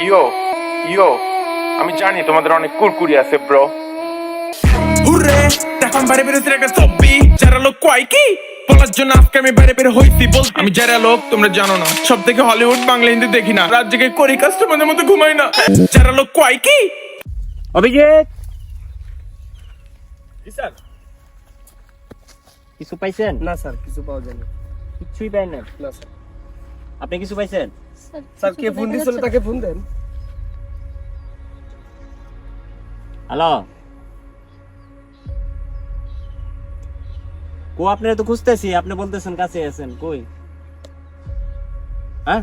ইয়ো ইয়ো আমি জানি তোমাদের অনেক কুরকুরি আছে ব্রো। হুররে এখন বাইরে বেরোতে একটা ছবি যারা লোক কয় কি বলার জন্য আজকে আমি বাইরে বের হইছি বল আমি যারা লোক তোমরা জানো না সব থেকে হলিউড বাংলা হিন্দি দেখি না রাত জেগে করি কাজ তোমাদের মতো ঘুমাই না যারা লোক কয় কি অভিজিৎ স্যার কিছু পাইছেন? না স্যার কিছু পাওয়া যায়নি। কিছুই পাই না। না স্যার। আপনি কিছু পাইছেন? স্যার কে ফোন দিছিল তাকে ফোন দেন। হ্যালো কো আপনারা তো খুঁজতেছি, আপনি বলতেছেন কাছে আছেন, কই? হ্যাঁ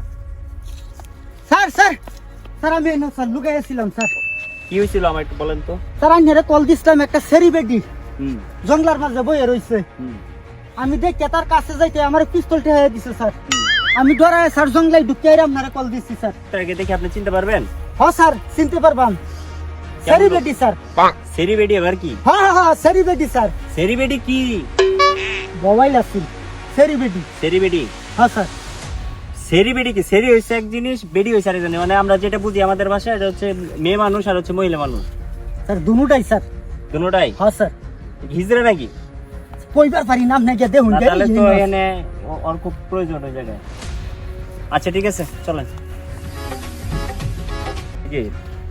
স্যার স্যার স্যার আমি এনে স্যার লুকাইছিলাম স্যার। কি হয়েছিল আমার একটু বলেন তো। স্যার আমি কল দিছিলাম একটা সেরি বেডি হুম জঙ্গলার মাঝে বইয়ে রইছে। হুম আমি দেখে তার কাছে যাইতে আমার পিস্তল ঠেয়ে দিছে স্যার। আমি ডরায় স্যার জঙ্গলাই ঢুকে আপনারে কল দিছি স্যার। তাকে দেখে আপনি চিনতে পারবেন? হ্যাঁ স্যার চিনতে পারবাম। সেরি বেডি স্যার। সেরি বেডি আবার কি? হ্যাঁ হ্যাঁ সেরি বেডি স্যার। সেরি বেডি কি? মোবাইল আছে সেরি বেডি। সেরি বেডি? হ্যাঁ স্যার। সেরি বেডি কি? সেরি হইছে এক জিনিস, বেডি হইছে আরেক জিনিস। মানে আমরা যেটা বুঝি আমাদের ভাষায় এটা হচ্ছে মেয়ে মানুষ আর হচ্ছে মহিলা মানুষ। স্যার দুটোটাই স্যার। দুটোটাই? হ্যাঁ স্যার। হিজড়া নাকি? কইবার পারি নাম না গিয়ে দেখুন। তাহলে তো এখানে ওর খুব প্রয়োজন ওই জায়গায়। আচ্ছা ঠিক আছে চলেন। জি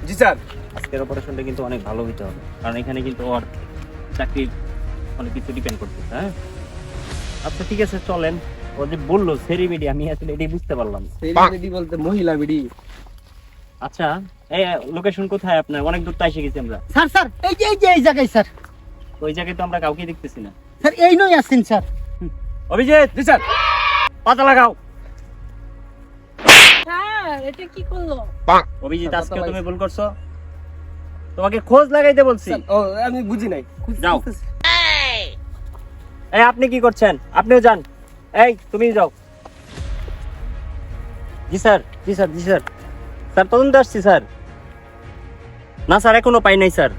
জি স্যার। আজকের অপারেশনটা কিন্তু অনেক ভালো হইতে হবে, কারণ এখানে কিন্তু ওর চাকরির অনেক কিছু ডিপেন্ড করতেছে। হ্যাঁ আচ্ছা ঠিক আছে চলেন। ও যে বললো সেরি বেডি, আমি আসলে এটাই বুঝতে পারলাম। সেলিব্রিটি বলতে মহিলা বিডি। আচ্ছা এই লোকেশন কোথায় আপনার? অনেক দূর তো এসে গেছি আমরা। স্যার স্যার এই জায়গায় স্যার। ওই জায়গায় তো আমরা কাউকে দেখতেছি না। স্যার এই নই আসছেন স্যার। অভিজিৎ জি স্যার। পাতা লাগাও। স্যার এটা কি করলো? অভিজিৎ পাতা আজকে তুমি লাগাইছি। ভুল করছো, তোমাকে খোঁজ লাগাইতে বলছি। স্যার, ও আমি বুঝি নাই। যাও। এই আপনি কি করছেন? আপনিও যান। এই তুমি যাও। জি স্যার জি স্যার জি স্যার। স্যার তদন্ত আসছি স্যার। না স্যার এখনো পাই নাই স্যার।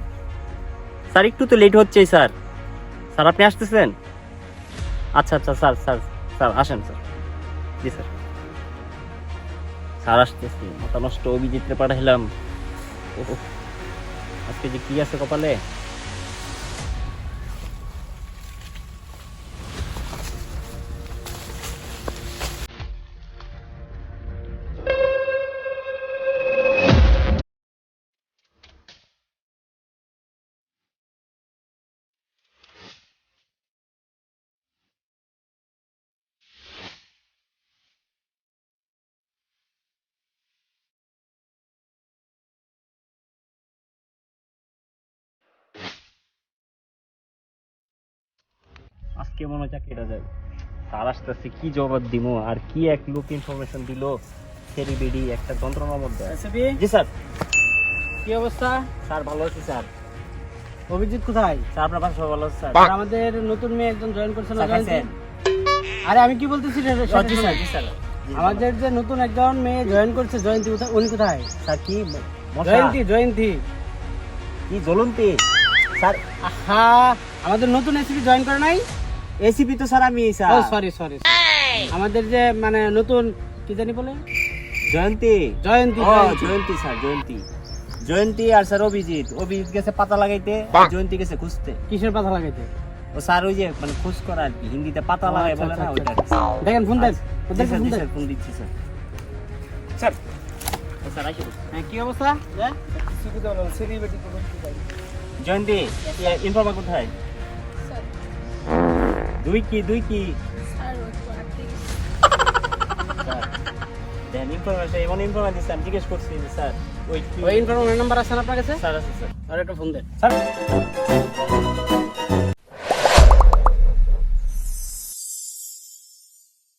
স্যার একটু তো লেট হচ্ছে স্যার। স্যার আপনি আসতেছেন? আচ্ছা আচ্ছা স্যার স্যার স্যার আসেন স্যার। জি স্যার। স্যার আসতেছি। মাথা নষ্ট, অভিজিৎরে পাঠাইলাম। ওহ, আজকে যে কি আছে কপালে। আজকে মনে হয় চাকরিটা যাবে। স্যার আসতেছে, কি জবাব দিব আর কি এক লোক ইনফরমেশন দিল। সেরি বেডি একটা যন্ত্রণার মধ্যে। জি স্যার। কি অবস্থা? স্যার ভালো আছি স্যার। অভিজিৎ কোথায়? স্যার আপনার বাসা ভালো আছে স্যার? আর আমাদের নতুন মেয়ে একজন জয়েন করছে না, স্যার জয়ন্তী? খাইছেন? আরে আমি কি বলতেছি রে, জি সেটা স্যার শোনো। জি স্যার। আমাদের যে নতুন একজন মেয়ে জয়েন করছে জয়ন্তী, উনি কোথায়? স্যার কি মশা? জয়ন্তী কি জ্বলন্তি? স্যার আহা, আমাদের নতুন এসিপি জয়েন করে নাই? এসিপি তো স্যার আমি স্যার। ও সরি আমাদের যে মানে নতুন কি জানি বলে জয়ন্তী। জয়ন্তী ও জয়ন্তী স্যার, জয়ন্তী। জয়ন্তী আর স্যার অভিজিৎ গেছে পাতা লাগাইতে, জয়ন্তী গেছে খুঁজতে। কিসের পাতা লাগাইতে? ও স্যার ওই যে মানে খোঁজ করা আর কি, হিন্দিতে পাতা লাগাই বলে না ওইটা। দেখেন ফোন দেন, জি ওদেরকে স্যার ফোন জি দেন। স্যার ফোন দিচ্ছি স্যার। স্যার ও স্যার আইসো। হ্যাঁ কি অবস্থা? হ্যাঁ সুবিধা হলো সেলিব্রিটি কোনো কি পাই। জয়ন্তী ইনফর্মার কোথায়? স্যার দুই কি স্যার ও তো আটকে গেছে। স্যার দেন ইনফরমেশন এমন ইনফরমেশন দিচ্ছি, আমি জিজ্ঞেস করছি যে স্যার ওই কি ওই ইনফরমেশন নাম্বার আছে না আপনার কাছে? স্যার আছে স্যার। আর একটা ফোন দেন। স্যার